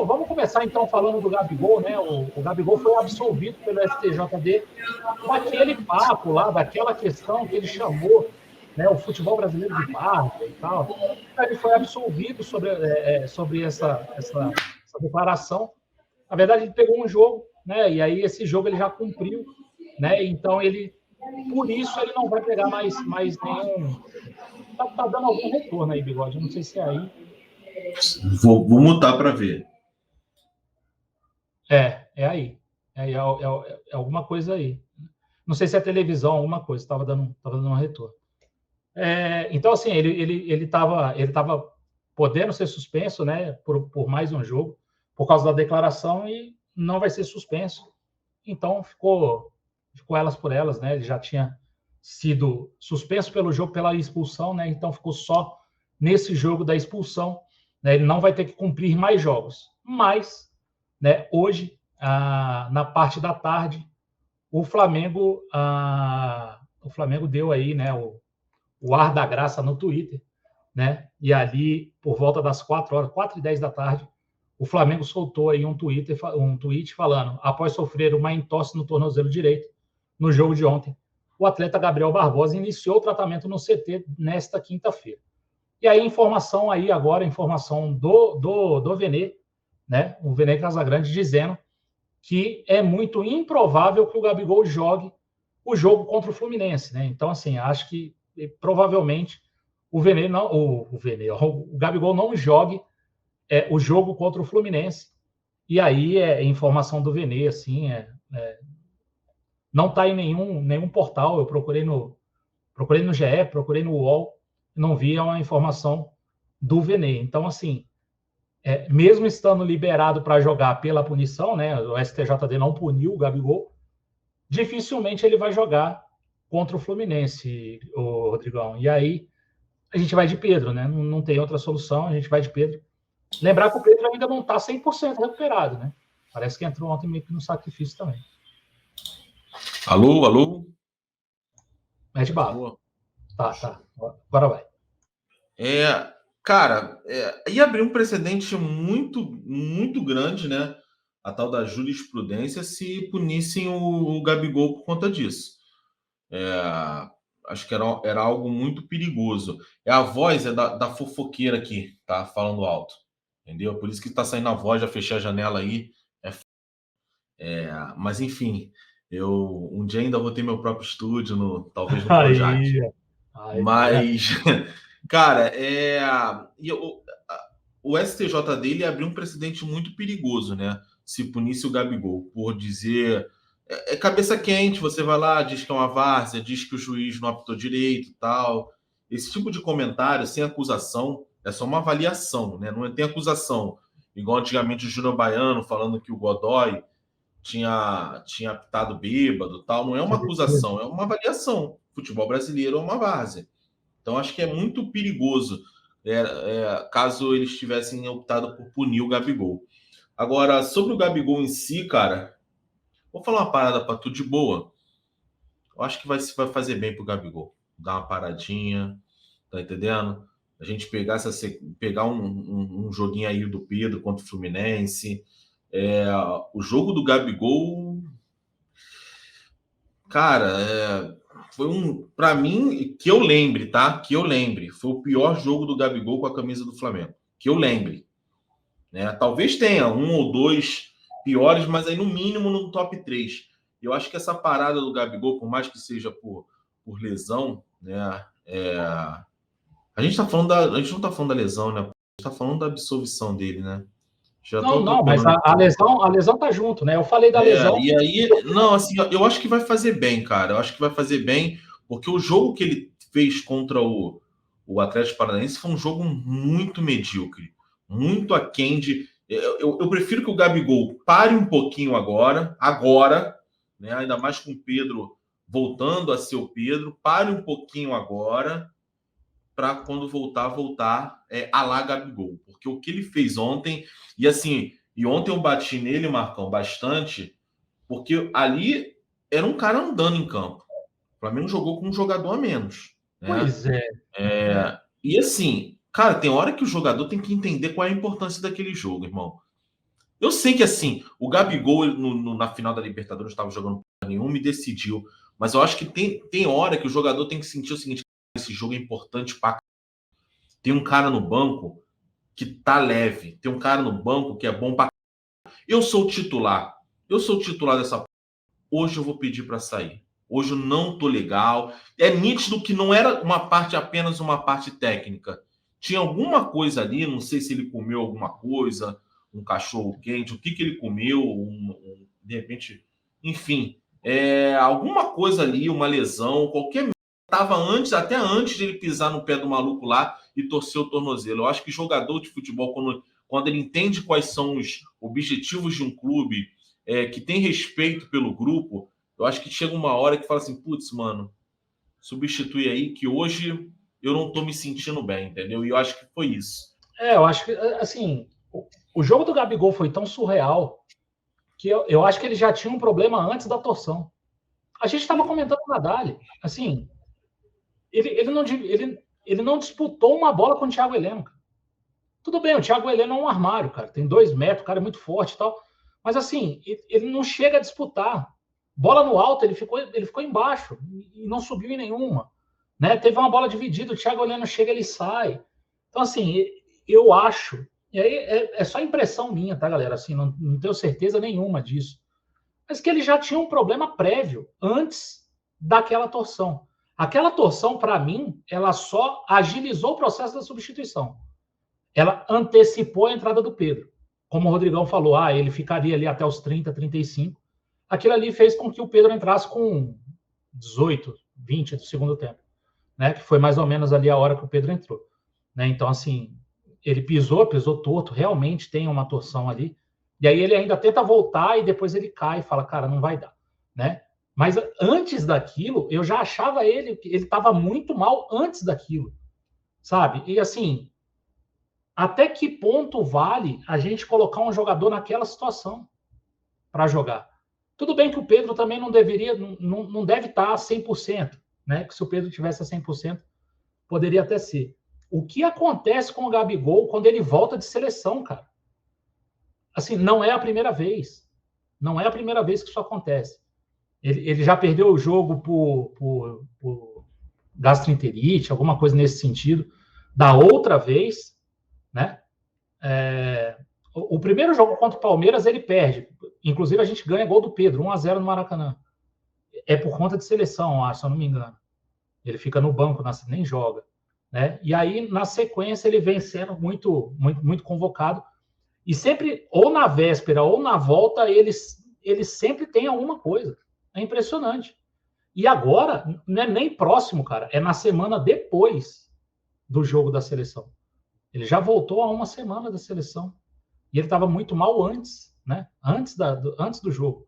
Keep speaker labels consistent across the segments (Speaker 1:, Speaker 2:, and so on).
Speaker 1: vamos começar então falando do Gabigol, né? O Gabigol foi absolvido pelo STJD com aquele papo lá, daquela questão que ele chamou, né, o futebol brasileiro de várzea e tal. Ele foi absolvido sobre essa declaração. Na verdade, ele pegou um jogo, né? E aí esse jogo ele já cumpriu, né? Então por isso ele não vai pegar mais nenhum. Tá dando algum retorno aí, Bigode. Eu não sei se é aí.
Speaker 2: Vou mutar para ver.
Speaker 1: É aí. É alguma coisa aí. Não sei se é televisão, alguma coisa. Estava dando um retorno. Então, assim, ele estava podendo ser suspenso, né, por mais um jogo, por causa da declaração, e não vai ser suspenso. Então, ficou elas por elas, né? Ele já tinha sido suspenso pelo jogo pela expulsão, né? Então, ficou só nesse jogo da expulsão. Né? Ele não vai ter que cumprir mais jogos. Mas, né, hoje, na parte da tarde, o Flamengo deu aí, né, o ar da graça no Twitter, né? E ali, por volta das 4h10 da tarde, o Flamengo soltou aí um tweet falando: após sofrer uma entorse no tornozelo direito no jogo de ontem, o atleta Gabriel Barbosa iniciou o tratamento no CT nesta quinta-feira. E aí, informação do Vene, né? O Vene Casagrande dizendo que é muito improvável que o Gabigol jogue o jogo contra o Fluminense, né? Então, assim, acho que provavelmente o Gabigol não jogue o jogo contra o Fluminense. E aí informação do Vene, assim, não está em nenhum portal. Eu procurei no GE, procurei no UOL, não vi uma informação do Vene. Então, assim, mesmo estando liberado para jogar pela punição, né, o STJD não puniu o Gabigol, dificilmente ele vai jogar contra o Fluminense, o Rodrigão. E aí a gente vai de Pedro, né? Não tem outra solução, a gente vai de Pedro. Lembrar que o Pedro ainda não está 100% recuperado, né? Parece que entrou ontem meio que no sacrifício também.
Speaker 2: Alô?
Speaker 1: Mete bala. Tá. Agora vai.
Speaker 2: Cara, ia abrir um precedente muito, muito grande, né? A tal da jurisprudência, se punissem o Gabigol por conta disso. Acho que era algo muito perigoso. A voz da fofoqueira aqui, tá? Falando alto. Entendeu? Por isso que tá saindo a voz, já fechei a janela aí. Mas, enfim, eu um dia ainda vou ter meu próprio estúdio, talvez no Projac. Mas, cara, o STJD ele abriu um precedente muito perigoso, né? Se punisse o Gabigol por dizer... cabeça quente, você vai lá, diz que é uma várzea, diz que o juiz não apitou direito e tal. Esse tipo de comentário, sem acusação, é só uma avaliação, né? Não tem acusação. Igual antigamente o Júnior Baiano falando que o Godoy tinha apitado bêbado, tal. Não é uma acusação, é uma avaliação. Futebol brasileiro é uma várzea. Então, acho que é muito perigoso caso eles tivessem optado por punir o Gabigol. Agora, sobre o Gabigol em si, cara, vou falar uma parada para tu de boa. Eu acho que vai fazer bem pro Gabigol. Dar uma paradinha, tá entendendo? A gente pegar um joguinho aí do Pedro contra o Fluminense. O jogo do Gabigol, cara, foi para mim, que eu lembre, tá? Que eu lembre, foi o pior jogo do Gabigol com a camisa do Flamengo. Que eu lembre. Né? Talvez tenha um ou dois piores, mas aí no mínimo no top 3. Eu acho que essa parada do Gabigol, por mais que seja por lesão, né? A gente não tá falando da lesão, né? A gente tá falando da absolvição dele, né?
Speaker 1: Não, mas a lesão tá junto, né? Eu falei da lesão.
Speaker 2: E aí, não, assim, eu acho que vai fazer bem, cara. Eu acho que vai fazer bem, porque o jogo que ele fez contra o Atlético Paranaense foi um jogo muito medíocre, muito aquém de. Eu prefiro que o Gabigol pare um pouquinho agora, né? Ainda mais com o Pedro voltando a ser o Pedro, pare um pouquinho agora, para quando voltar a lá Gabigol. Porque o que ele fez ontem, e assim, ontem eu bati nele, Marcão, bastante, porque ali era um cara andando em campo. O Flamengo jogou com um jogador a menos. Né?
Speaker 1: Pois é.
Speaker 2: E assim, cara, tem hora que o jogador tem que entender qual é a importância daquele jogo, irmão. Eu sei que, assim, o Gabigol na final da Libertadores não estava jogando nenhuma e decidiu. Mas eu acho que tem hora que o jogador tem que sentir o seguinte: esse jogo é importante pra... Tem um cara no banco que tá leve. Tem um cara no banco que é bom pra... Eu sou o titular. Dessa... Hoje eu vou pedir para sair. Hoje eu não tô legal. É nítido que não era apenas uma parte técnica. Tinha alguma coisa ali, não sei se ele comeu alguma coisa, um cachorro quente, o que ele comeu, de repente, enfim, alguma coisa ali, uma lesão, qualquer... Estava até antes de ele pisar no pé do maluco lá e torcer o tornozelo. Eu acho que jogador de futebol, quando ele entende quais são os objetivos de um clube, que tem respeito pelo grupo, eu acho que chega uma hora que fala assim, putz, mano, substitui aí, que hoje eu não tô me sentindo bem, entendeu? E eu acho que foi isso.
Speaker 1: Eu acho que, assim, o jogo do Gabigol foi tão surreal que eu acho que ele já tinha um problema antes da torção. A gente estava comentando na Dali, assim, ele não disputou uma bola com o Thiago Heleno. Tudo bem, o Thiago Heleno é um armário, cara, tem 2 metros, o cara é muito forte e tal, mas assim, ele não chega a disputar. Bola no alto, ele ficou embaixo e não subiu em nenhuma. Né? Teve uma bola dividida, o Thiago Heleno chega, ele sai. Então, assim, eu acho, e aí é só impressão minha, tá, galera? Assim, não tenho certeza nenhuma disso. Mas que ele já tinha um problema prévio antes daquela torção. Aquela torção, para mim, ela só agilizou o processo da substituição. Ela antecipou a entrada do Pedro. Como o Rodrigão falou, ele ficaria ali até os 30, 35. Aquilo ali fez com que o Pedro entrasse com 18, 20 do segundo tempo, né? Que foi mais ou menos ali a hora que o Pedro entrou. Né? Então, assim, ele pisou torto, realmente tem uma torção ali, e aí ele ainda tenta voltar e depois ele cai e fala, cara, não vai dar, né? Mas antes daquilo, eu já achava ele estava muito mal antes daquilo, sabe? E assim, até que ponto vale a gente colocar um jogador naquela situação para jogar? Tudo bem que o Pedro também não deve estar a 100%, né? Que se o Pedro tivesse a 100%, poderia até ser. O que acontece com o Gabigol quando ele volta de seleção, cara? Assim, não é a primeira vez. Não é a primeira vez que isso acontece. Ele já perdeu o jogo por gastroenterite, alguma coisa nesse sentido. Da outra vez, né? O primeiro jogo contra o Palmeiras ele perde. Inclusive, a gente ganha gol do Pedro, 1-0 no Maracanã. É por conta de seleção, se eu não me engano. Ele fica no banco, nem joga. Né? E aí, na sequência, ele vem sendo muito, muito, muito convocado. E sempre, ou na véspera ou na volta, ele sempre tem alguma coisa. É impressionante. E agora, não é nem próximo, cara. É na semana depois do jogo da seleção. Ele já voltou a uma semana da seleção. E ele estava muito mal antes, né? Antes do jogo.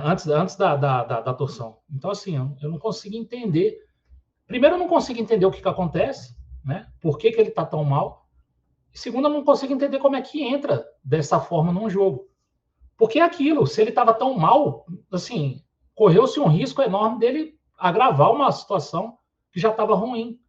Speaker 1: Antes da torção. Então, assim, eu não consigo entender. Primeiro, eu não consigo entender o que acontece, né? Por que ele está tão mal. E segundo, eu não consigo entender como é que entra dessa forma num jogo. Porque é aquilo, se ele estava tão mal, assim, correu-se um risco enorme dele agravar uma situação que já estava ruim,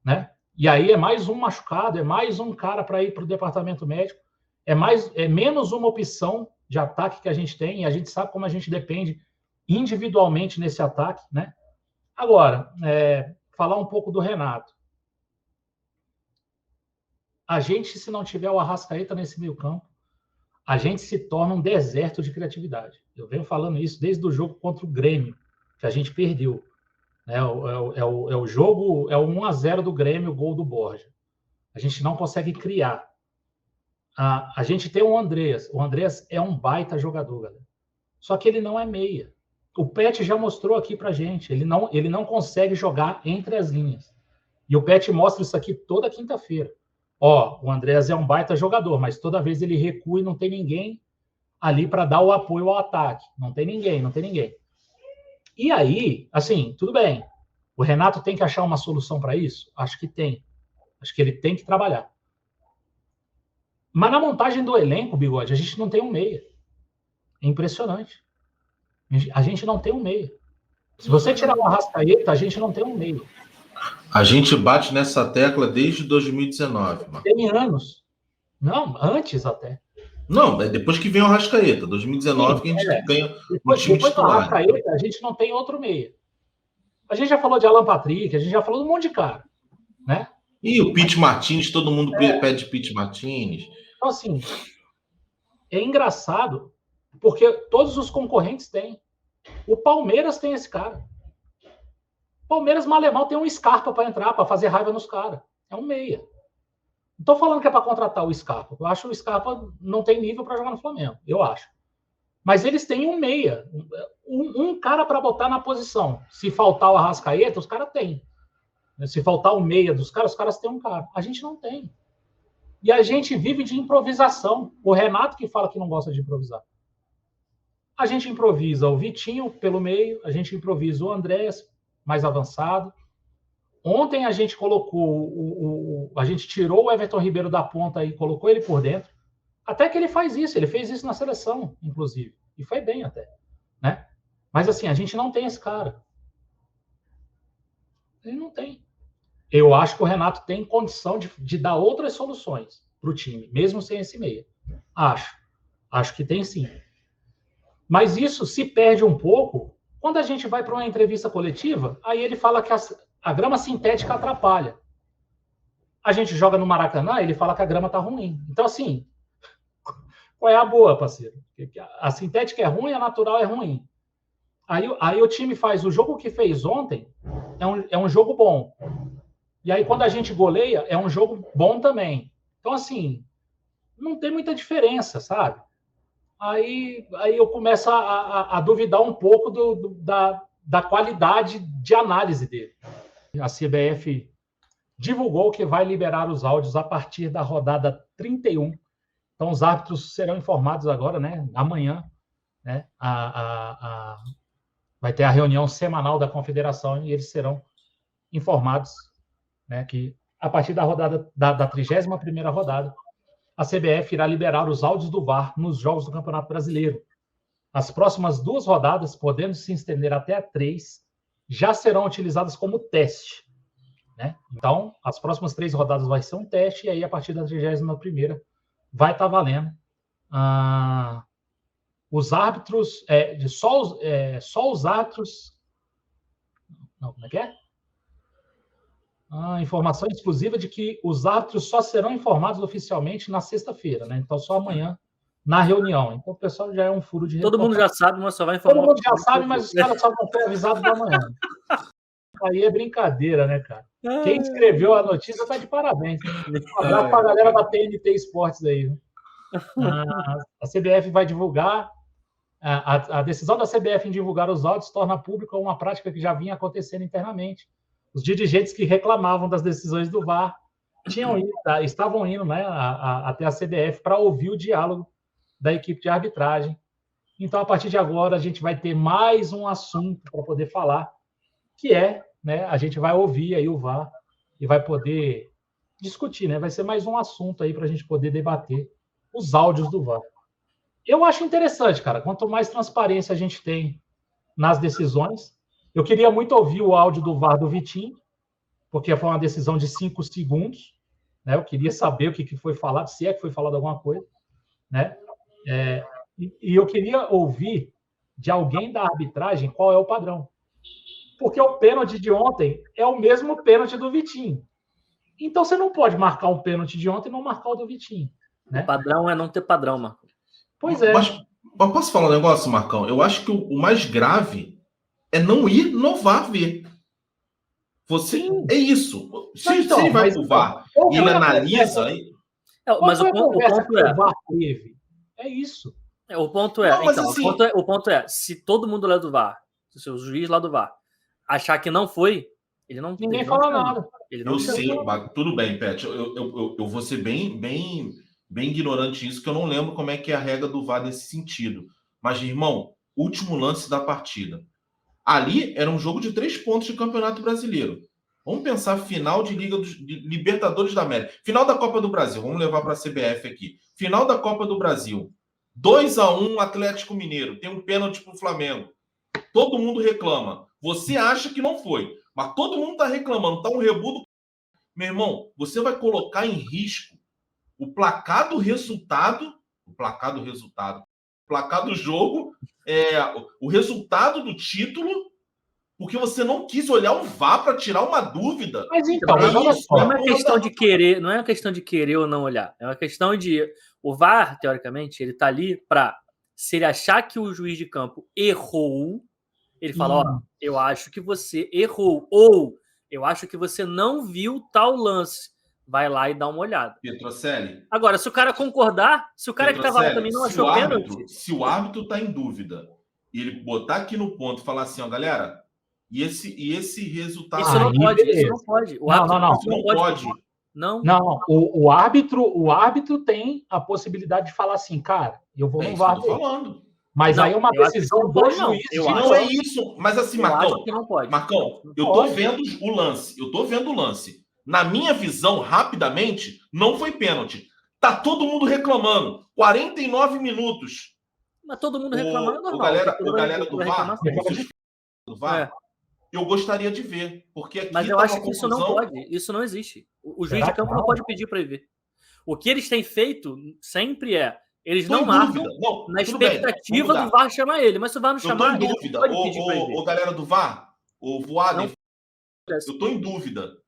Speaker 1: né? E aí é mais um machucado, é mais um cara para ir para o departamento médico, é menos uma opção de ataque que a gente tem, e a gente sabe como a gente depende individualmente nesse ataque, né? Agora, falar um pouco do Renato. A gente, se não tiver o Arrascaeta nesse meio campo, a gente se torna um deserto de criatividade. Eu venho falando isso desde o jogo contra o Grêmio, que a gente perdeu. O jogo, é o 1-0 do Grêmio, o gol do Borja. A gente não consegue criar. A gente tem o Andreas. O Andreas é um baita jogador, galera. Só que ele não é meia. O Pet já mostrou aqui pra gente. Ele não consegue jogar entre as linhas. E o Pet mostra isso aqui toda quinta-feira. O Andreas é um baita jogador, mas toda vez ele recua e não tem ninguém ali para dar o apoio ao ataque. Não tem ninguém. E aí, assim, tudo bem. O Renato tem que achar uma solução para isso? Acho que tem. Acho que ele tem que trabalhar. Mas na montagem do elenco, Bigode, a gente não tem um meia. É impressionante. A gente não tem um meia. Se você tirar o Arrascaeta, a gente não tem um meia.
Speaker 2: A gente bate nessa tecla desde 2019, mano.
Speaker 1: Tem anos. Não, antes até.
Speaker 2: Não, é depois que vem o Arrascaeta, 2019, que a gente ganha
Speaker 1: o time titular. Depois do Arrascaeta, a gente não tem outro meia. A gente já falou de Alan Patrick, a gente já falou de um monte de cara, né?
Speaker 2: E o Pete Martins, todo mundo pede Pete Martins.
Speaker 1: Então, assim, é engraçado, porque todos os concorrentes têm. O Palmeiras tem esse cara. O Palmeiras, mal tem um Scarpa para entrar, para fazer raiva nos caras. É um meia. Não estou falando que é para contratar o Scarpa. Eu acho que o Scarpa não tem nível para jogar no Flamengo. Eu acho. Mas eles têm um meia. Um cara para botar na posição. Se faltar o Arrascaeta, os caras têm. Se faltar o meia dos caras, os caras têm um cara. A gente não tem. E a gente vive de improvisação. O Renato que fala que não gosta de improvisar. A gente improvisa o Vitinho pelo meio, a gente improvisa o Andrés mais avançado. Ontem a gente colocou a gente tirou o Everton Ribeiro da ponta e colocou ele por dentro. Até que ele faz isso, ele fez isso na seleção, inclusive. E foi bem até, né? Mas assim, a gente não tem esse cara. Ele não tem. Eu acho que o Renato tem condição de dar outras soluções para o time, mesmo sem esse meia. Acho que tem sim. Mas isso se perde um pouco quando a gente vai para uma entrevista coletiva, aí ele fala que a grama sintética atrapalha. A gente joga no Maracanã, ele fala que a grama tá ruim. Então, assim, qual é a boa, parceiro? A sintética é ruim, a natural é ruim. Aí o time faz o jogo que fez ontem, é um jogo bom. E aí, quando a gente goleia, é um jogo bom também. Então, assim, não tem muita diferença, sabe? Aí eu começo a duvidar um pouco da qualidade de análise dele. A CBF divulgou que vai liberar os áudios a partir da rodada 31. Então, os árbitros serão informados agora, né? Amanhã, né? Vai ter a reunião semanal da confederação e eles serão informados, né, que a partir da rodada da 31ª rodada, a CBF irá liberar os áudios do VAR nos jogos do Campeonato Brasileiro. As próximas 2 rodadas, podendo se estender até a 3, já serão utilizadas como teste, né? Então, as próximas 3 rodadas vai ser um teste, e aí, a partir da 31ª, vai estar valendo. Os árbitros, só os árbitros... Não, como é que é? Informação exclusiva de que os árbitros só serão informados oficialmente na sexta-feira, né? Então, só amanhã, na reunião. Então, o pessoal já é um furo de
Speaker 3: reportagem. Todo mundo já sabe, mas só vai informar.
Speaker 1: Todo mundo já sabe, mas os caras só não foram avisados da manhã. Aí é brincadeira, né, cara? Quem escreveu a notícia tá de parabéns. Um abraço para a galera da TNT Esportes aí. A CBF vai divulgar. A decisão da CBF em divulgar os áudios torna pública uma prática que já vinha acontecendo internamente. Os dirigentes que reclamavam das decisões do VAR estavam indo, né, até a CBF para ouvir o diálogo da equipe de arbitragem. Então, a partir de agora, a gente vai ter mais um assunto para poder falar, que é, né, a gente vai ouvir aí o VAR e vai poder discutir, né? Vai ser mais um assunto aí para a gente poder debater os áudios do VAR. Eu acho interessante, cara. Quanto mais transparência a gente tem nas decisões, eu queria muito ouvir o áudio do VAR do Vitinho, porque foi uma decisão de 5 segundos, né? Eu queria saber o que foi falado, se é que foi falado alguma coisa, né? E eu queria ouvir de alguém da arbitragem qual é o padrão. Porque o pênalti de ontem é o mesmo pênalti do Vitinho. Então, você não pode marcar um pênalti de ontem e não marcar o do Vitinho, né?
Speaker 3: O padrão é não ter padrão, Marco.
Speaker 1: Pois é.
Speaker 2: Mas posso falar um negócio, Marcão? Eu acho que o mais grave é não ir no VAR ver. É isso. Se ele vai pro VAR e ele analisa...
Speaker 3: Mas o ponto é...
Speaker 1: O VAR teve. É isso.
Speaker 3: O ponto é... Não, então, assim... o ponto é, se todo mundo lá do VAR, se o juiz lá do VAR achar que não foi, ele não...
Speaker 1: Ninguém fala nada.
Speaker 2: Eu sei, tudo bem, Pet. Eu vou ser bem ignorante nisso, que eu não lembro como é que é a regra do VAR nesse sentido. Mas, irmão, último lance da partida. Ali era um jogo de 3 pontos de Campeonato Brasileiro. Vamos pensar final de Libertadores da América. Final da Copa do Brasil. Vamos levar para a CBF aqui. Final da Copa do Brasil. 2-1 Atlético Mineiro. Tem um pênalti para o Flamengo. Todo mundo reclama. Você acha que não foi. Mas todo mundo está reclamando. Está um rebu. Meu irmão, você vai colocar em risco o placar do resultado o placar do resultado. O placar do jogo é o resultado do título, porque você não quis olhar o VAR para tirar uma dúvida.
Speaker 1: Mas então, olha só.
Speaker 3: Não é uma questão de querer, não é uma questão de querer ou não olhar. É uma questão de o VAR, teoricamente, ele tá ali para, se ele achar que o juiz de campo errou, ele fala, ó, eu acho que você errou, ou eu acho que você não viu tal lance. Vai lá e dá uma olhada.
Speaker 2: Petrocelli.
Speaker 3: Agora, se o cara concordar, se o cara que tava lá também não achou pênalti...
Speaker 2: Se o árbitro tá em dúvida e ele botar aqui no ponto e falar assim, ó, galera, e esse resultado...
Speaker 3: Isso não pode, isso não pode. O árbitro
Speaker 2: não pode.
Speaker 1: Não, o árbitro tem a possibilidade de falar assim, cara, eu vou no VAR.
Speaker 2: Falando.
Speaker 1: Mas não, aí é uma decisão do juiz.
Speaker 2: Não é isso. Mas assim, Marcão, eu tô vendo o lance. Na minha visão, rapidamente, não foi pênalti. Tá todo mundo reclamando. 49 minutos.
Speaker 3: Mas todo mundo reclamando é normal.
Speaker 2: O galera do VAR, eu gostaria de ver. Porque aqui
Speaker 3: mas eu acho que isso não pode. Isso não existe. O juiz de campo não pode pedir para ir ver. O que eles têm feito sempre é eles não marcam na expectativa do VAR chamar ele. Mas se o VAR não chamar, ele não pode pedir para ir ver.
Speaker 2: Ô, galera do VAR, o Voaden, eu tô em dúvida.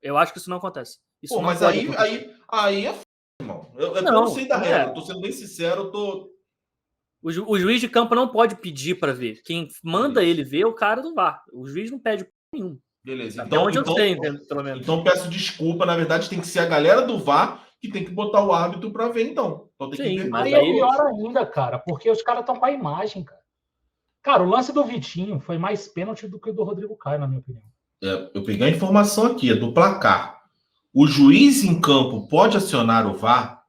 Speaker 3: Eu acho que isso não acontece. Isso não
Speaker 2: mas aí é irmão. Eu não sei da regra. Eu tô sendo bem sincero,
Speaker 3: O juiz de campo não pode pedir para ver. Quem manda ele ver é o cara do VAR. O juiz não pede nenhum.
Speaker 2: Beleza.
Speaker 3: Então, onde eu sei, pelo menos.
Speaker 2: Então peço desculpa. Na verdade, tem que ser a galera do VAR que tem que botar o árbitro para ver, então. Tem
Speaker 1: que ver. Mas aí é pior ainda, cara, porque os caras estão com a imagem, cara. Cara, o lance do Vitinho foi mais pênalti do que o do Rodrigo Caio, na minha opinião.
Speaker 2: Eu peguei a informação aqui, é do placar. O juiz em campo pode acionar o VAR?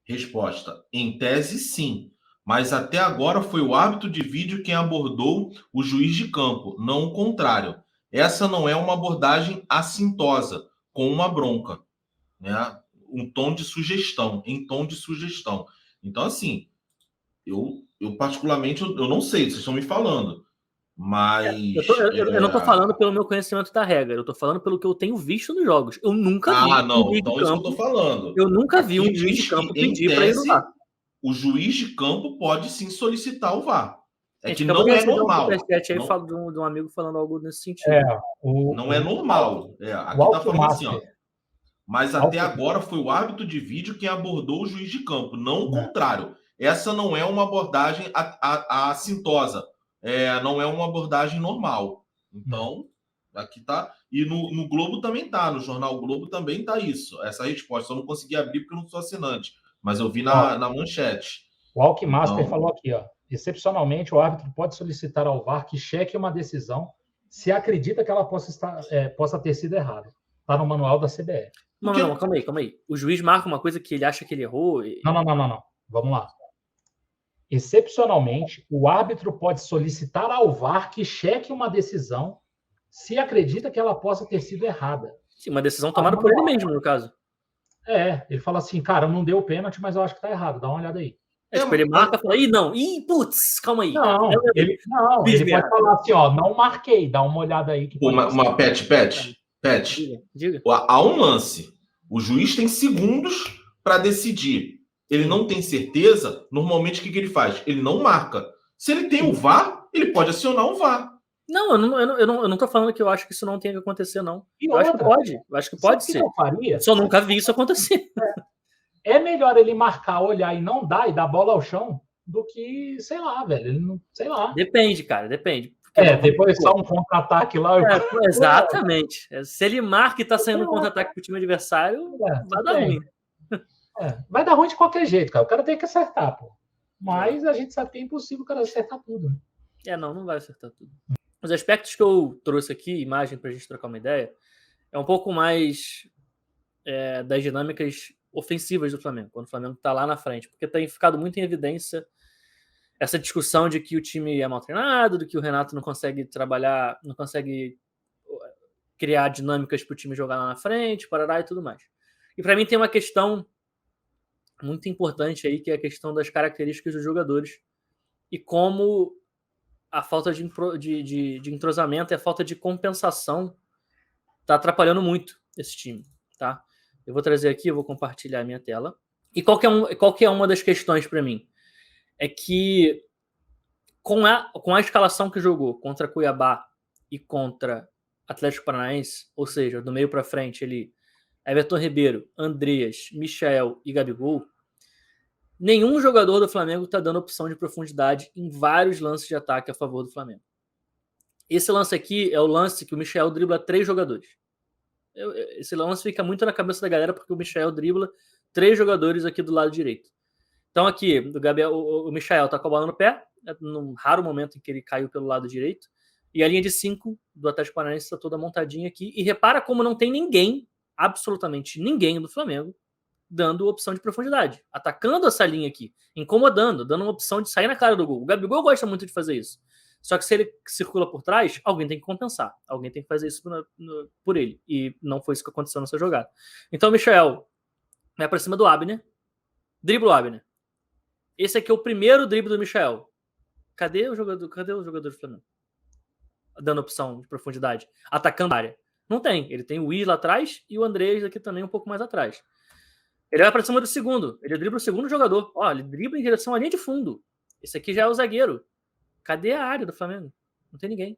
Speaker 2: Resposta: em tese, sim. Mas até agora foi o árbitro de vídeo quem abordou o juiz de campo, não o contrário. Essa não é uma abordagem assintosa, com uma bronca, né? Em tom de sugestão. Então, assim, eu particularmente, eu não sei, vocês estão me falando. Mas.
Speaker 3: Eu não estou falando pelo meu conhecimento da regra, eu estou falando pelo que eu tenho visto nos jogos. Eu nunca vi
Speaker 2: um juiz de campo. Isso que eu tô falando.
Speaker 3: Eu nunca vi um juiz de campo pedir para ir no VAR.
Speaker 2: O juiz de campo pode sim solicitar o VAR. Que não é normal.
Speaker 3: Aí falo de um amigo falando algo nesse sentido.
Speaker 2: Não é normal. Aqui tá falando assim, ó. Mas até agora foi o árbitro de vídeo quem abordou o juiz de campo, não o contrário. Essa não é uma abordagem assintosa. Não é uma abordagem normal. Então, aqui tá. E no Globo também tá. No Jornal Globo também tá isso. Essa resposta. Só não consegui abrir porque eu não sou assinante. Mas eu vi na manchete.
Speaker 1: O Alckmaster falou aqui, ó. Excepcionalmente, o árbitro pode solicitar ao VAR que cheque uma decisão se acredita que ela possa ter sido errada. Está no manual da CBF.
Speaker 3: Não, calma aí. O juiz marca uma coisa que ele acha que ele errou.
Speaker 1: Não. Vamos lá. Excepcionalmente, o árbitro pode solicitar ao VAR que cheque uma decisão se acredita que ela possa ter sido errada.
Speaker 3: Sim, uma decisão tomada por ele mesmo, no caso.
Speaker 1: Ele fala assim, cara, não deu pênalti, mas eu acho que tá errado, dá uma olhada aí.
Speaker 3: Ele marca e fala, putz, calma aí.
Speaker 1: Ele pode falar assim, ó, não marquei, dá uma olhada aí.
Speaker 2: Uma Pet.
Speaker 3: Diga.
Speaker 2: Há um lance, o juiz tem segundos para decidir. Ele não tem certeza, normalmente o que ele faz? Ele não marca. Se ele tem o VAR, ele pode acionar o VAR.
Speaker 3: Não, eu não tô falando que eu acho que isso não tem que acontecer, não. Eu acho que pode ser. Só nunca vi isso acontecer.
Speaker 1: É melhor ele marcar, olhar e não dar, e dar bola ao chão, do que, sei lá, velho. Ele não, sei lá.
Speaker 3: Depende, cara, depende.
Speaker 1: Depois só um contra-ataque lá.
Speaker 3: Exatamente. Se ele marca e tá saindo um contra-ataque pro time adversário, vai dar ruim.
Speaker 1: Vai dar ruim de qualquer jeito, cara. O cara tem que acertar, pô. Mas a gente sabe que é impossível o cara acertar tudo.
Speaker 3: Não vai acertar tudo. Os aspectos que eu trouxe aqui, imagem pra gente trocar uma ideia, é um pouco mais das dinâmicas ofensivas do Flamengo, quando o Flamengo tá lá na frente, porque tem ficado muito em evidência essa discussão de que o time é mal treinado, de que o Renato não consegue trabalhar, não consegue criar dinâmicas para o time jogar lá na frente, parará e tudo mais. E para mim tem uma questão muito importante aí, que é a questão das características dos jogadores e como a falta de entrosamento e a falta de compensação está atrapalhando muito esse time, tá? Eu vou trazer aqui, eu vou compartilhar a minha tela, E qual que é uma das questões para mim? É que com a escalação que jogou contra Cuiabá e contra Atlético Paranaense, ou seja, do meio para frente ali, Everton Ribeiro, Andreas, Michael e Gabigol, nenhum jogador do Flamengo está dando opção de profundidade em vários lances de ataque a favor do Flamengo. Esse lance aqui é o lance que o Michael dribla 3 jogadores. Esse lance fica muito na cabeça da galera porque o Michael dribla 3 jogadores aqui do lado direito. Então aqui, o Michael tá com a bola no pé, num raro momento em que ele caiu pelo lado direito, e a linha de 5 do Atlético Paranaense está toda montadinha aqui, e repara como não tem ninguém, absolutamente ninguém do Flamengo, dando opção de profundidade, atacando essa linha aqui, incomodando, dando uma opção de sair na cara do gol. O Gabigol gosta muito de fazer isso. Só que se ele circula por trás, alguém tem que compensar. Alguém tem que fazer isso por ele. E não foi isso que aconteceu nessa jogada. Então o Michael vai para cima do Abner, dribla o Abner. Esse aqui é o primeiro drible do Michael. Cadê o jogador do Flamengo? Dando opção de profundidade, atacando a área. Não tem. Ele tem o Isla atrás e o Andrés aqui também um pouco mais atrás. Ele vai para cima do segundo. Ele dribla o segundo jogador. Ó, ele dribla em direção à linha de fundo. Esse aqui já é o zagueiro. Cadê a área do Flamengo? Não tem ninguém.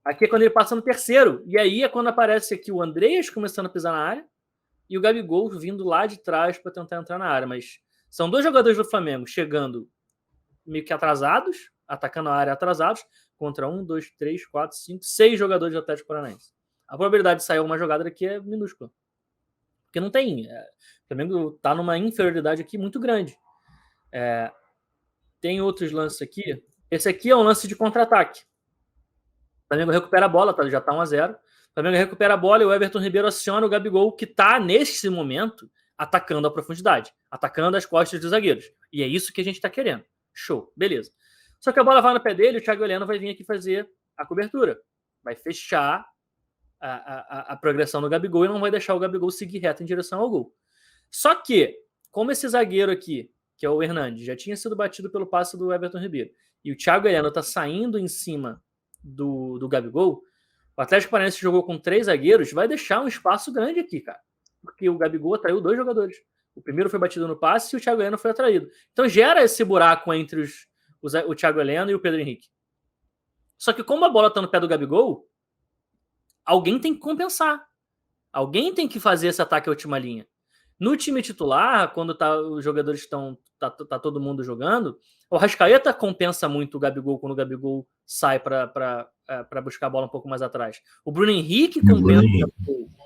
Speaker 3: Aqui é quando ele passa no terceiro. E aí é quando aparece aqui o Andreas começando a pisar na área e o Gabigol vindo lá de trás para tentar entrar na área. Mas são 2 jogadores do Flamengo chegando meio que atrasados, atacando a área atrasados, contra 1, 2, 3, 4, 5, 6 jogadores do Atlético Paranaense. A probabilidade de sair uma jogada daqui é minúscula. Porque não tem. O Flamengo está numa inferioridade aqui muito grande. Tem outros lances aqui. Esse aqui é um lance de contra-ataque. O Flamengo recupera a bola, já está 1-0. O Flamengo recupera a bola e o Everton Ribeiro aciona o Gabigol, que está, nesse momento, atacando a profundidade, atacando as costas dos zagueiros. E é isso que a gente está querendo. Show, beleza. Só que a bola vai no pé dele, o Thiago Heleno vai vir aqui fazer a cobertura. Vai fechar a progressão do Gabigol e não vai deixar o Gabigol seguir reto em direção ao gol. Só que, como esse zagueiro aqui, que é o Hernandes, já tinha sido batido pelo passe do Everton Ribeiro, e o Thiago Heleno está saindo em cima do Gabigol, o Atlético Paranaense jogou com 3 zagueiros, vai deixar um espaço grande aqui, cara. Porque o Gabigol atraiu 2 jogadores. O primeiro foi batido no passe e o Thiago Heleno foi atraído. Então gera esse buraco entre o Thiago Heleno e o Pedro Henrique. Só que como a bola está no pé do Gabigol, alguém tem que compensar. Alguém tem que fazer esse ataque à última linha. No time titular, quando os jogadores estão... Tá todo mundo jogando, o Arrascaeta compensa muito o Gabigol quando o Gabigol sai para buscar a bola um pouco mais atrás. O Bruno Henrique compensa.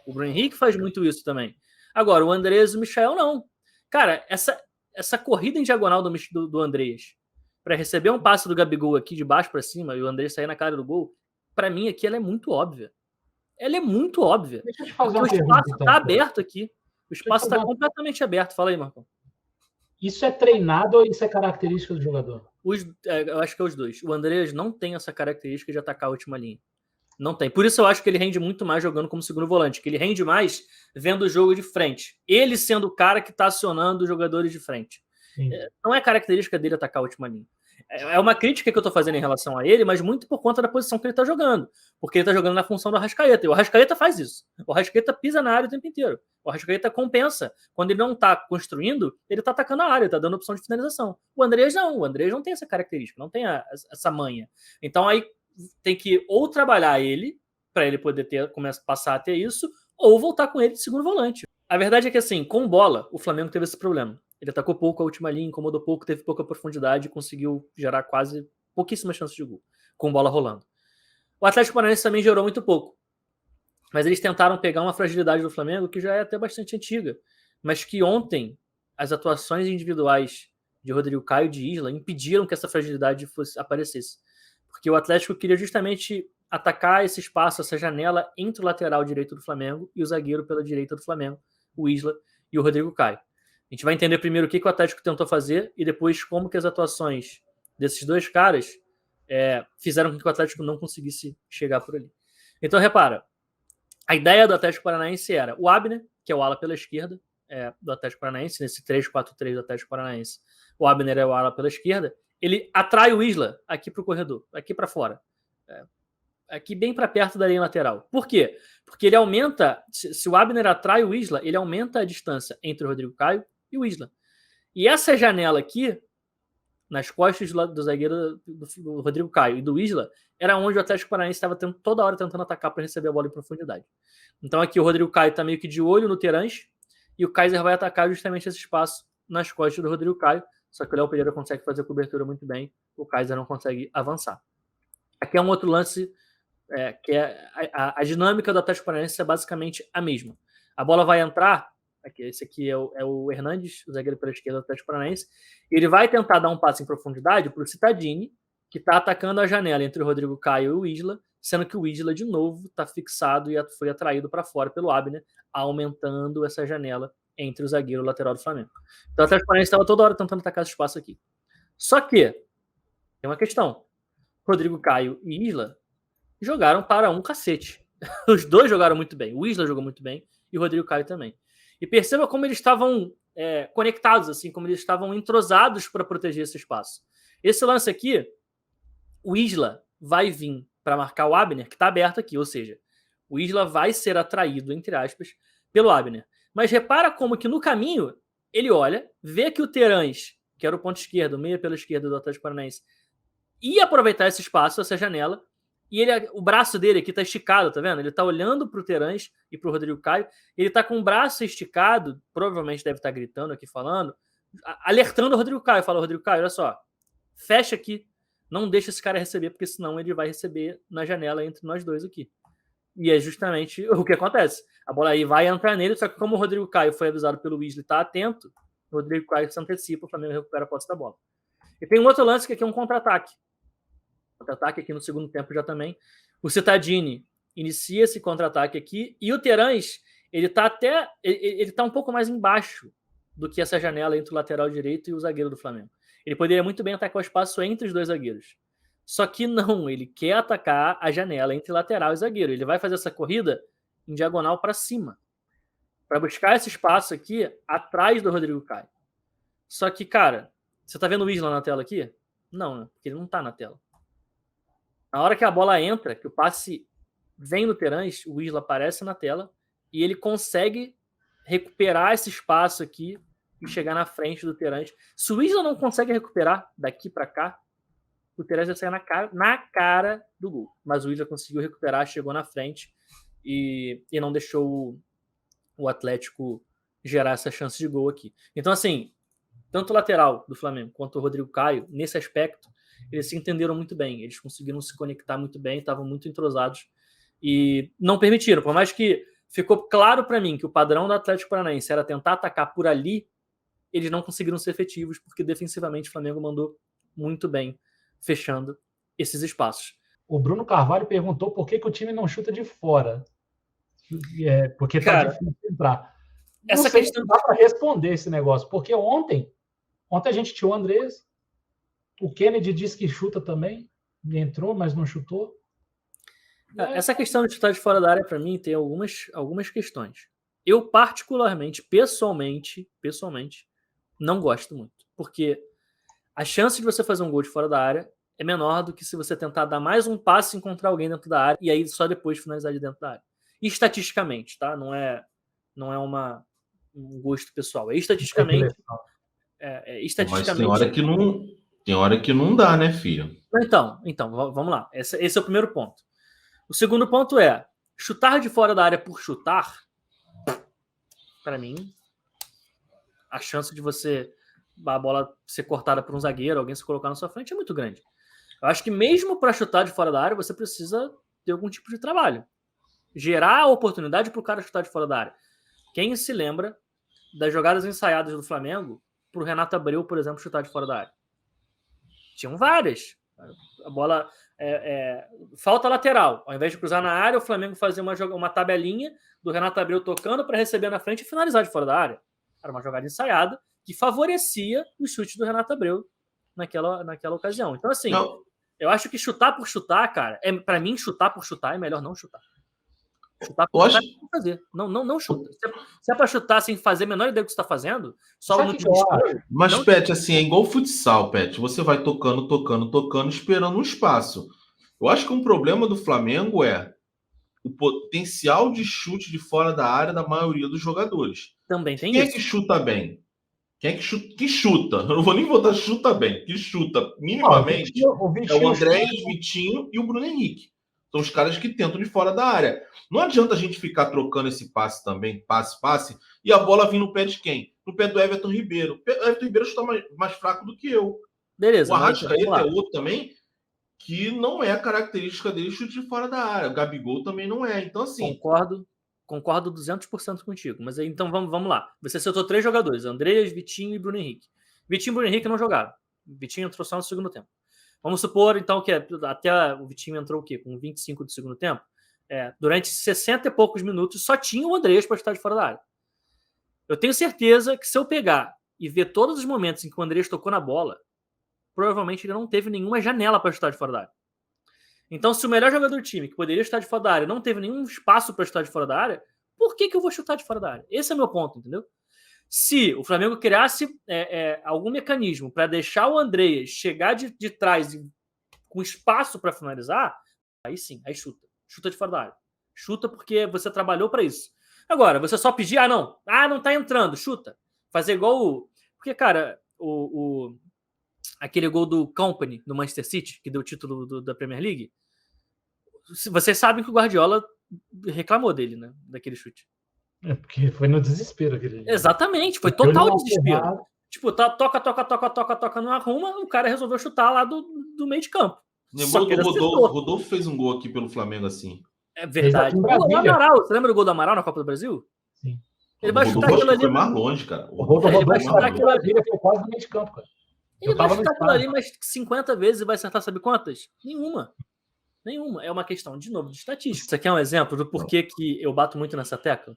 Speaker 3: O Bruno Henrique faz muito isso também. Agora, o Andreas e o Michael não. Cara, essa corrida em diagonal do Andreas para receber um passe do Gabigol aqui de baixo para cima e o Andreas sair na cara do gol, para mim aqui ela é muito óbvia. Ela é muito óbvia.
Speaker 1: Deixa eu te fazer
Speaker 3: porque o espaço está aberto aqui. O espaço está completamente aberto. Fala aí, Marcão.
Speaker 1: Isso é treinado ou isso é característica do jogador?
Speaker 3: Eu acho que é os dois. O Andreas não tem essa característica de atacar a última linha. Não tem. Por isso eu acho que ele rende muito mais jogando como segundo volante, que ele rende mais vendo o jogo de frente. Ele sendo o cara que está acionando os jogadores de frente. Sim. Não é característica dele atacar a última linha. É uma crítica que eu estou fazendo em relação a ele, mas muito por conta da posição que ele está jogando. Porque ele está jogando na função do Arrascaeta. E o Arrascaeta faz isso. O Arrascaeta pisa na área o tempo inteiro. O Arrascaeta compensa. Quando ele não está construindo, ele está atacando a área, está dando opção de finalização. O Andreas não. O Andreas não tem essa característica, não tem essa manha. Então aí tem que ou trabalhar ele, para ele poder passar a ter isso, ou voltar com ele de segundo volante. A verdade é que, assim, com bola, o Flamengo teve esse problema. Ele atacou pouco a última linha, incomodou pouco, teve pouca profundidade e conseguiu gerar quase pouquíssimas chances de gol, com bola rolando. O Atlético Paranaense também gerou muito pouco. Mas eles tentaram pegar uma fragilidade do Flamengo que já é até bastante antiga, mas que ontem as atuações individuais de Rodrigo Caio e de Isla impediram que essa fragilidade aparecesse. Porque o Atlético queria justamente atacar esse espaço, essa janela entre o lateral direito do Flamengo e o zagueiro pela direita do Flamengo, o Isla e o Rodrigo Caio. A gente vai entender primeiro o que o Atlético tentou fazer e depois como que as atuações desses 2 caras fizeram com que o Atlético não conseguisse chegar por ali. Então, repara, a ideia do Atlético Paranaense era o Abner, que é o ala pela esquerda do Atlético Paranaense, nesse 3-4-3 do Atlético Paranaense. O Abner é o ala pela esquerda. Ele atrai o Isla aqui para o corredor, aqui para fora. aqui bem para perto da linha lateral. Por quê? Porque ele aumenta, se o Abner atrai o Isla, ele aumenta a distância entre o Rodrigo Caio e o Isla. E essa janela aqui, nas costas do zagueiro do Rodrigo Caio e do Isla, era onde o Atlético Paranaense estava toda hora tentando atacar para receber a bola em profundidade. Então aqui o Rodrigo Caio está meio que de olho no Terãs e o Kaiser vai atacar justamente esse espaço nas costas do Rodrigo Caio, só que o Léo Pereira consegue fazer a cobertura muito bem, o Kaiser não consegue avançar. Aqui é um outro lance que é a dinâmica do Atlético Paranaense é basicamente a mesma. A bola vai entrar, esse aqui é o Hernandes, o zagueiro pela esquerda do Atlético Paranaense, e ele vai tentar dar um passe em profundidade para o Cittadini, que está atacando a janela entre o Rodrigo Caio e o Isla, sendo que o Isla, de novo, está fixado e foi atraído para fora pelo Abner, aumentando essa janela entre o zagueiro e o lateral do Flamengo. Então o Atlético Paranaense estava toda hora tentando atacar esse espaço aqui. Só que tem uma questão. Rodrigo Caio e Isla jogaram para um cacete. Os dois jogaram muito bem. O Isla jogou muito bem e o Rodrigo Caio também. E perceba como eles estavam conectados, assim, como eles estavam entrosados para proteger esse espaço. Esse lance aqui, o Isla vai vir para marcar o Abner, que está aberto aqui, ou seja, o Isla vai ser atraído, entre aspas, pelo Abner. Mas repara como que no caminho ele olha, vê que o Terãs, que era o ponto esquerdo, meia pela esquerda do Atlético Paranaense, ia aproveitar esse espaço, essa janela, e o braço dele aqui está esticado, tá vendo? Ele está olhando para o Terãs e para o Rodrigo Caio, ele está com o braço esticado, provavelmente deve estar gritando aqui, falando, alertando o Rodrigo Caio, fala, Rodrigo Caio, olha só, fecha aqui, não deixa esse cara receber, porque senão ele vai receber na janela entre nós dois aqui. E é justamente o que acontece. A bola aí vai entrar nele, só que como o Rodrigo Caio foi avisado pelo Wesley, está atento, o Rodrigo Caio se antecipa, o Flamengo recupera a posse da bola. E tem um outro lance que aqui é um contra-ataque. Contra-ataque aqui no segundo tempo já também. O Cittadini inicia esse contra-ataque aqui e o Terãs, ele tá um pouco mais embaixo do que essa janela entre o lateral direito e o zagueiro do Flamengo. Ele poderia muito bem atacar o espaço entre os dois zagueiros. Só que não, ele quer atacar a janela entre lateral e zagueiro. Ele vai fazer essa corrida em diagonal para cima, para buscar esse espaço aqui atrás do Rodrigo Caio. Só que, cara, você tá vendo o Isla na tela aqui? Não, né? Porque ele não tá na tela. Na hora que a bola entra, que o passe vem no Terãs, o Isla aparece na tela e ele consegue recuperar esse espaço aqui e chegar na frente do Terãs. Se o Isla não consegue recuperar daqui para cá, o Terãs vai sair na cara do gol. Mas o Isla conseguiu recuperar, chegou na frente e não deixou o Atlético gerar essa chance de gol aqui. Então, assim, tanto o lateral do Flamengo quanto o Rodrigo Caio, nesse aspecto, eles se entenderam muito bem. Eles conseguiram se conectar muito bem, estavam muito entrosados e não permitiram. Por mais que ficou claro para mim que o padrão do Atlético Paranaense era tentar atacar por ali, eles não conseguiram ser efetivos, porque defensivamente o Flamengo mandou muito bem, fechando esses espaços.
Speaker 1: O Bruno Carvalho perguntou por que o time não chuta de fora. Porque tá difícil entrar. Essa questão dá para responder esse negócio, porque ontem a gente tinha o Andrés, o Kennedy disse que chuta também, entrou, mas não chutou.
Speaker 3: Essa questão de chutar de fora da área, para mim, tem algumas questões. Eu, particularmente, pessoalmente, não gosto muito. Porque a chance de você fazer um gol de fora da área é menor do que se você tentar dar mais um passe e encontrar alguém dentro da área e aí só depois finalizar de dentro da área. E estatisticamente, tá? Não é um gosto pessoal. É estatisticamente.
Speaker 2: Mas tem hora que não dá, né, filho?
Speaker 3: Então, vamos lá. Esse é o primeiro ponto. O segundo ponto é chutar de fora da área por chutar. Para mim, a chance de a bola ser cortada por um zagueiro, alguém se colocar na sua frente é muito grande. Eu acho que mesmo para chutar de fora da área, você precisa ter algum tipo de trabalho. Gerar a oportunidade para o cara chutar de fora da área. Quem se lembra das jogadas ensaiadas do Flamengo para o Renato Abreu, por exemplo, chutar de fora da área? Tinham várias. A bola falta lateral. Ao invés de cruzar na área, o Flamengo fazia uma tabelinha do Renato Abreu tocando para receber na frente e finalizar de fora da área. Era uma jogada ensaiada que favorecia o chute do Renato Abreu naquela ocasião. Então, assim, eu acho que chutar por chutar, cara, para mim, chutar por chutar é melhor não chutar. Chutar por chutar não fazer. Não chuta. Se é para chutar sem fazer a menor ideia do que você está fazendo, só muito desespero.
Speaker 2: Mas, Pet, assim, é igual futsal, Pet. Você vai tocando, esperando um espaço. Eu acho que um problema do Flamengo é o potencial de chute de fora da área da maioria dos jogadores.
Speaker 3: Também tem
Speaker 2: Quem
Speaker 3: isso.
Speaker 2: é que chuta bem? Quem é que chuta? Que chuta? Eu não vou nem botar chuta bem. Que chuta minimamente
Speaker 1: o
Speaker 2: é o
Speaker 1: Vitinho
Speaker 2: Andrés,
Speaker 1: chuta.
Speaker 2: Vitinho e o Bruno Henrique. São os caras que tentam de fora da área. Não adianta a gente ficar trocando esse passe também, passe, e a bola vir no pé de quem? No pé do Everton Ribeiro. O Everton Ribeiro chuta mais fraco do que eu.
Speaker 3: Beleza,
Speaker 2: O
Speaker 3: mas vamos
Speaker 2: Arrascaeta
Speaker 3: lá.
Speaker 2: é outro também que não é a característica dele chute de fora da área. O Gabigol também não é. Então, assim,
Speaker 3: Concordo 200% contigo. Mas aí, então vamos lá. Você citou 3 jogadores: Andreas, Vitinho e Bruno Henrique. Vitinho e Bruno Henrique não jogaram. Vitinho entrou só no segundo tempo. Vamos supor, então, que até o Vitinho entrou o quê? Com 25 do segundo tempo? Durante 60 e poucos minutos, só tinha o Andreas para estar de fora da área. Eu tenho certeza que se eu pegar e ver todos os momentos em que o Andreas tocou na bola, provavelmente ele não teve nenhuma janela para estar de fora da área. Então, se o melhor jogador do time, que poderia estar de fora da área, não teve nenhum espaço para estar de fora da área, por que eu vou chutar de fora da área? Esse é o meu ponto, entendeu? Se o Flamengo criasse algum mecanismo para deixar o Andreas chegar de trás com espaço para finalizar, aí sim, aí chuta. Chuta de fora da área. Chuta porque você trabalhou para isso. Agora, você só pedir, não tá entrando, chuta. Fazer igual porque, cara, aquele gol do Company no Manchester City, que deu o título da Premier League, vocês sabem que o Guardiola reclamou dele, né? Daquele chute.
Speaker 1: Porque foi no desespero aquele.
Speaker 3: Exatamente, foi total desespero. Tipo, toca, não arruma, o cara resolveu chutar lá do meio de campo.
Speaker 2: Lembrou do Rodolfo. Rodolfo fez um gol aqui pelo Flamengo assim.
Speaker 3: É verdade. O gol do Amaral. Você lembra do gol do Amaral na Copa do Brasil?
Speaker 1: Sim.
Speaker 3: Ele vai chutar aquilo ali.
Speaker 2: Foi mais longe, cara.
Speaker 1: Ele vai chutar aquilo ali, foi quase no meio de campo, cara.
Speaker 3: Ele vai chutar aquilo ali mais 50 vezes e vai acertar, sabe quantas? Nenhuma. É uma questão, de novo, de estatística. Isso aqui é um exemplo do porquê que eu bato muito nessa tecla.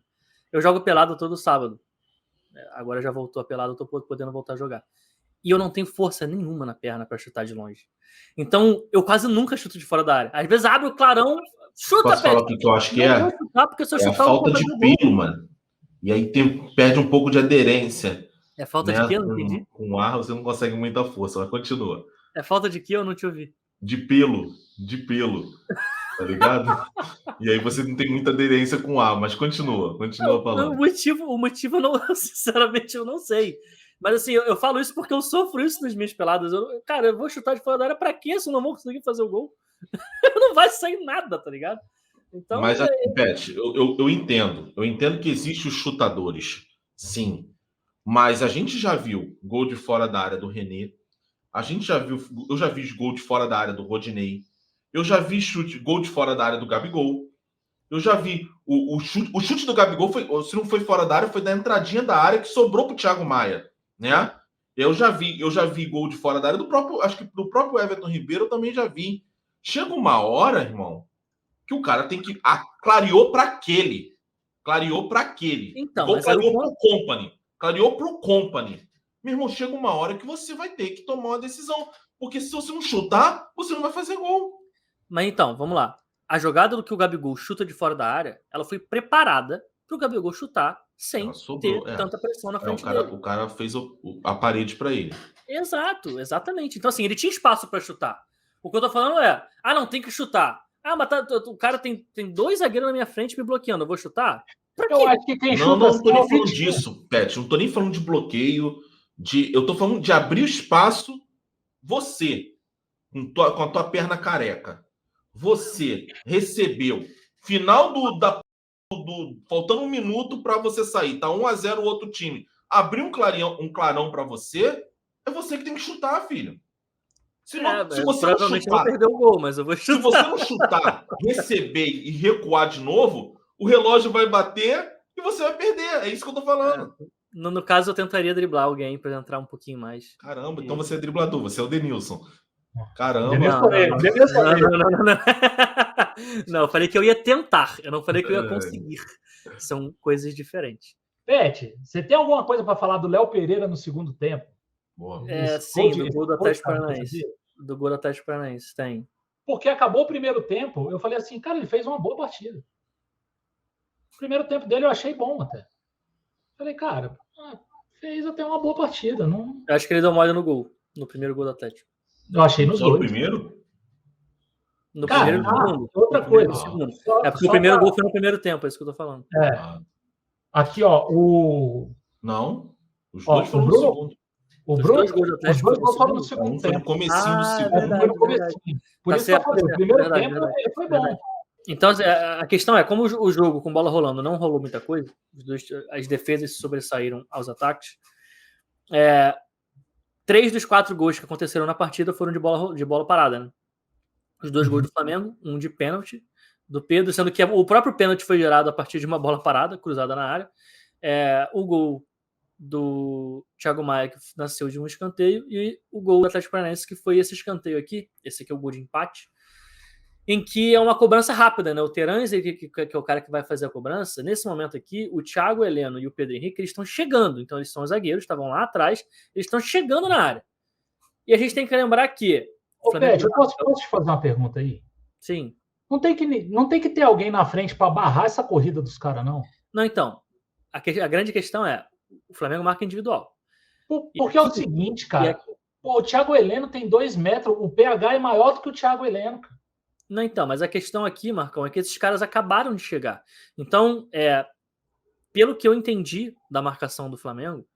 Speaker 3: Eu jogo pelado todo sábado. Agora já voltou a pelado, eu tô podendo voltar a jogar. E eu não tenho força nenhuma na perna para chutar de longe. Então, eu quase nunca chuto de fora da área. Às vezes abre o clarão, chuta,
Speaker 2: posso falar o que eu acho que
Speaker 3: é? Chutar, porque se eu chutar,
Speaker 2: a falta de pelo, mano. E aí perde um pouco de aderência.
Speaker 3: É falta de quê? Eu não entendi.
Speaker 2: Com ar, você não consegue muita força, mas continua.
Speaker 3: É falta de quê? Eu não te ouvi.
Speaker 2: De pelo. Tá ligado? E aí você não tem muita aderência com o ar, mas continua falando.
Speaker 3: O motivo eu não, sinceramente, eu não sei. Mas assim, eu falo isso porque eu sofro isso nas minhas peladas. Cara, eu vou chutar de fora da área pra quê se eu não vou conseguir fazer o gol? Não vai sair nada, tá ligado? Então,
Speaker 2: mas, assim, Pet, eu entendo. Eu entendo que existem os chutadores, sim. Mas a gente já viu gol de fora da área do René. Eu já vi gol de fora da área do Rodinei. Eu já vi gol de fora da área do Gabigol. Eu já vi o chute do Gabigol, se não foi fora da área, foi da entradinha da área que sobrou pro Thiago Maia, né? Eu já vi gol de fora da área acho que do próprio Everton Ribeiro eu também já vi. Chega uma hora, irmão, que o cara tem que clareou para aquele.
Speaker 3: Então,
Speaker 2: igual clareou pro Company. Clareou pro Company. Meu irmão, chega uma hora que você vai ter que tomar uma decisão, porque se você não chutar, você não vai fazer gol.
Speaker 3: Mas então, vamos lá. A jogada do que o Gabigol chuta de fora da área, ela foi preparada para o Gabigol chutar sem ter tanta pressão na frente dele.
Speaker 2: O cara fez a parede para ele.
Speaker 3: Exato, exatamente. Então, assim, ele tinha espaço para chutar. O que eu tô falando é, não tem que chutar. Mas o cara tem 2 zagueiros na minha frente me bloqueando, eu vou chutar?
Speaker 1: Eu acho que quem chuta...
Speaker 2: Não tô nem falando disso, Pet. Não tô nem falando de bloqueio. Eu tô falando de abrir o espaço, você, com a tua perna careca. Você recebeu final faltando 1 minuto para você sair, tá 1-0 o outro time. Abrir um clarão para você, é você que tem que chutar, filho. Se você
Speaker 3: provavelmente não chutar, eu vou perder o gol, mas eu vou chutar.
Speaker 2: Se você não chutar, receber e recuar de novo, o relógio vai bater e você vai perder. É isso que eu tô falando.
Speaker 3: No caso, eu tentaria driblar alguém para entrar um pouquinho mais.
Speaker 2: Caramba, então você é driblador, você é o Denilson. Caramba.
Speaker 3: Não, eu falei que eu ia tentar. Eu não falei que eu ia conseguir. São coisas diferentes.
Speaker 1: Pet, você tem alguma coisa para falar do Léo Pereira no segundo tempo?
Speaker 3: Sim, do gol do Atlético Paranaense. Do gol do Atlético Paranaense, tem.
Speaker 1: Porque acabou o primeiro tempo, eu falei assim, cara, ele fez uma boa partida. O primeiro tempo dele eu achei bom até. Falei, cara, fez até uma boa partida. Não...
Speaker 3: Eu acho que ele deu mole no gol, no primeiro gol do Atlético.
Speaker 1: Eu achei nos dois.
Speaker 2: No primeiro?
Speaker 3: No
Speaker 1: Cara,
Speaker 3: primeiro e no segundo.
Speaker 1: outra
Speaker 3: No primeiro e
Speaker 1: coisa.
Speaker 3: no segundo.
Speaker 1: Só-
Speaker 3: É porque
Speaker 1: só
Speaker 3: o primeiro
Speaker 1: pra-
Speaker 3: gol foi no primeiro tempo, é isso que eu tô falando.
Speaker 1: Aqui, ó,
Speaker 2: Não, os
Speaker 1: Ó,
Speaker 2: dois foram
Speaker 1: o
Speaker 2: no
Speaker 1: Bruno-
Speaker 2: segundo.
Speaker 1: o
Speaker 3: Os
Speaker 1: Bruno,
Speaker 3: dois gols do
Speaker 1: os
Speaker 3: Atlético
Speaker 1: dois gols foram no
Speaker 3: segundo.
Speaker 1: segundo
Speaker 2: Foi no
Speaker 1: tempo.
Speaker 2: comecinho do segundo.
Speaker 1: Foi
Speaker 3: verdade,
Speaker 1: no comecinho. Por
Speaker 3: Tá
Speaker 1: isso que eu
Speaker 3: certo,
Speaker 1: falei,
Speaker 3: tá
Speaker 1: o
Speaker 3: certo.
Speaker 1: primeiro
Speaker 3: Verdade,
Speaker 1: tempo
Speaker 3: verdade.
Speaker 1: foi
Speaker 3: Verdade.
Speaker 1: bom.
Speaker 3: Então, a questão é, como o jogo com bola rolando não rolou muita coisa, as defesas se sobressaíram aos ataques, 3 dos 4 gols que aconteceram na partida foram de bola parada, né? Os 2 gols do Flamengo, um de pênalti do Pedro, sendo que o próprio pênalti foi gerado a partir de uma bola parada, cruzada na área. O gol do Thiago Maia, que nasceu de um escanteio, e o gol do Atlético Paranaense, que foi esse escanteio aqui. Esse aqui é o gol de empate, em que é uma cobrança rápida, né? O Terãs, que é o cara que vai fazer a cobrança, nesse momento aqui, o Thiago Heleno e o Pedro Henrique, eles estão chegando. Então, eles são os zagueiros, estavam lá atrás, eles estão chegando na área. E a gente tem que lembrar que...
Speaker 1: Ô, Pet, eu posso te fazer uma pergunta aí?
Speaker 3: Sim.
Speaker 1: Não tem que ter alguém na frente para barrar essa corrida dos caras, não?
Speaker 3: Não, então. A grande questão é, o Flamengo marca individual.
Speaker 1: Porque é o seguinte, cara. O Thiago Heleno tem 2 metros, o PH é maior do que o Thiago Heleno, cara.
Speaker 3: Não, então, mas a questão aqui, Marcão, é que esses caras acabaram de chegar. Então, pelo que eu entendi da marcação do Flamengo,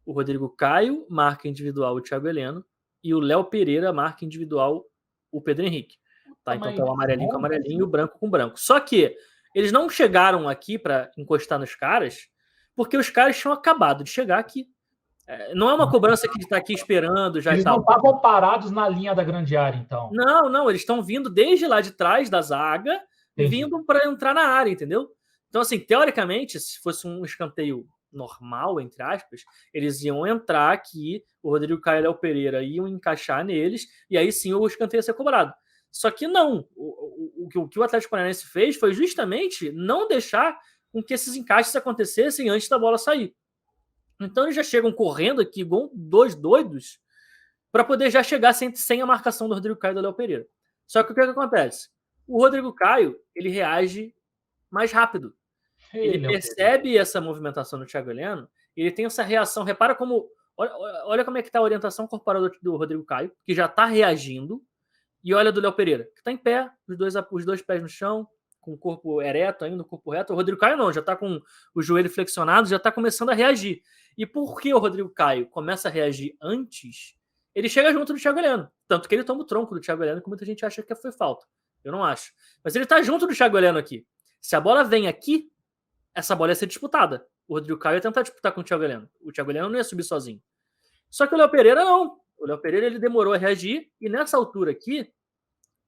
Speaker 3: o Rodrigo Caio marca individual o Thiago Heleno e o Léo Pereira marca individual o Pedro Henrique. Tá? Então tá o amarelinho com amarelinho e o branco com branco. Só que eles não chegaram aqui para encostar nos caras porque os caras tinham acabado de chegar aqui. Não é uma cobrança que está aqui esperando já
Speaker 1: eles
Speaker 3: e tal.
Speaker 1: Eles não estavam parados na linha da grande área, então.
Speaker 3: Não, eles estão vindo desde lá de trás da zaga e vindo para entrar na área, entendeu? Então, assim, teoricamente, se fosse um escanteio normal, entre aspas, eles iam entrar aqui, o Rodrigo Caio e o Léo Pereira iam encaixar neles, e aí sim o escanteio ia ser cobrado. Só que não. O que o Atlético Paranaense fez foi justamente não deixar com que esses encaixes acontecessem antes da bola sair. Então eles já chegam correndo aqui, igual 2 doidos, para poder já chegar sem a marcação do Rodrigo Caio e do Léo Pereira. Só que o que acontece? O Rodrigo Caio, ele reage mais rápido. Ele percebe essa movimentação do Thiago Heleno, ele tem essa reação. Repara como... Olha como é que está a orientação corporal do Rodrigo Caio, que já está reagindo, e olha do Léo Pereira, que está em pé, os dois pés no chão, com o corpo ereto ainda, o corpo reto. O Rodrigo Caio não, já está com o joelho flexionado, já está começando a reagir. E por que o Rodrigo Caio começa a reagir antes? Ele chega junto do Thiago Heleno. Tanto que ele toma o tronco do Thiago Heleno, que muita gente acha que foi falta. Eu não acho. Mas ele tá junto do Thiago Heleno aqui. Se a bola vem aqui, essa bola ia ser disputada. O Rodrigo Caio ia tentar disputar com o Thiago Heleno. O Thiago Heleno não ia subir sozinho. Só que o Léo Pereira não. O Léo Pereira ele demorou a reagir. E nessa altura aqui,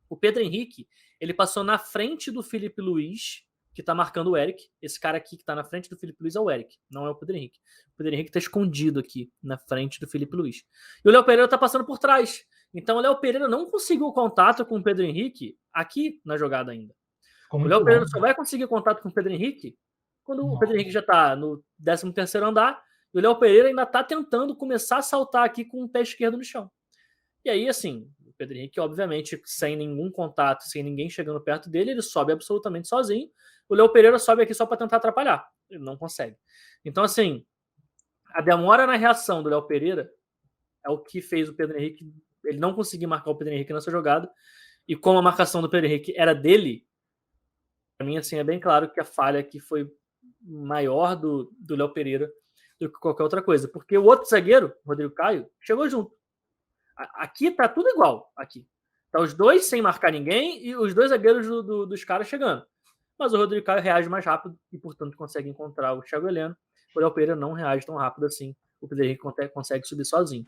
Speaker 3: o Pedro Henrique, ele passou na frente do Felipe Luiz, que tá marcando o Eric. Esse cara aqui que tá na frente do Felipe Luiz é o Eric, não é o Pedro Henrique. O Pedro Henrique tá escondido aqui na frente do Felipe Luiz. E o Léo Pereira tá passando por trás. Então o Léo Pereira não conseguiu contato com o Pedro Henrique aqui na jogada ainda. O Léo Pereira só vai conseguir contato com o Pedro Henrique quando o Pedro Henrique já tá no 13º andar e o Léo Pereira ainda tá tentando começar a saltar aqui com o pé esquerdo no chão. E aí, assim, o Pedro Henrique, obviamente, sem nenhum contato, sem ninguém chegando perto dele, ele sobe absolutamente sozinho. O Léo Pereira sobe aqui só para tentar atrapalhar. Ele não consegue. Então, assim, a demora na reação do Léo Pereira é o que fez o Pedro Henrique, ele não conseguir marcar o Pedro Henrique nessa jogada. E como a marcação do Pedro Henrique era dele, para mim, assim, é bem claro que a falha aqui foi maior do Léo Pereira do que qualquer outra coisa. Porque o outro zagueiro, Rodrigo Caio, chegou junto. Aqui tá tudo igual. Aqui tá os dois sem marcar ninguém e os dois zagueiros dos caras chegando. Mas o Rodrigo Caio reage mais rápido e, portanto, consegue encontrar o Thiago Heleno. O Léo Pereira não reage tão rápido assim. O Pedro Henrique consegue subir sozinho.